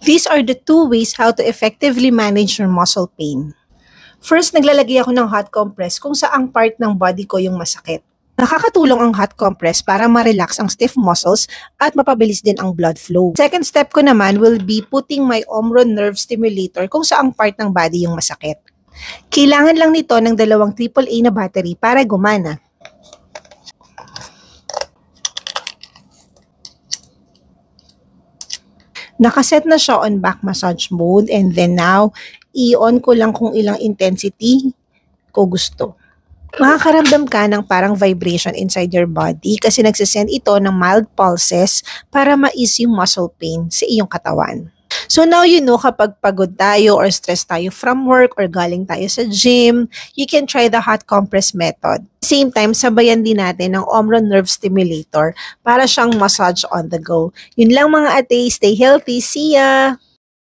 These are the 2 ways how to effectively manage your muscle pain. First, naglalagay ako ng hot compress kung saang part ng body ko yung masakit. Nakakatulong ang hot compress para ma-relax ang stiff muscles at mapabilis din ang blood flow. Second step ko naman will be putting my Omron nerve stimulator kung saang part ng body yung masakit. Kailangan lang nito ng 2 AAA na battery para gumana. Nakaset na siya on back massage mode and then now, i-on ko lang kung ilang intensity ko gusto. Makakaramdam ka ng parang vibration inside your body kasi nagsisend ito ng mild pulses para ma-ease yung muscle pain sa iyong katawan. So now you know kapag pagod tayo or stressed tayo from work or galing tayo sa gym, you can try the hot compress method. Same time, sabayan din natin ng Omron Nerve Stimulator para siyang massage on the go. Yun lang mga ate, stay healthy, see ya!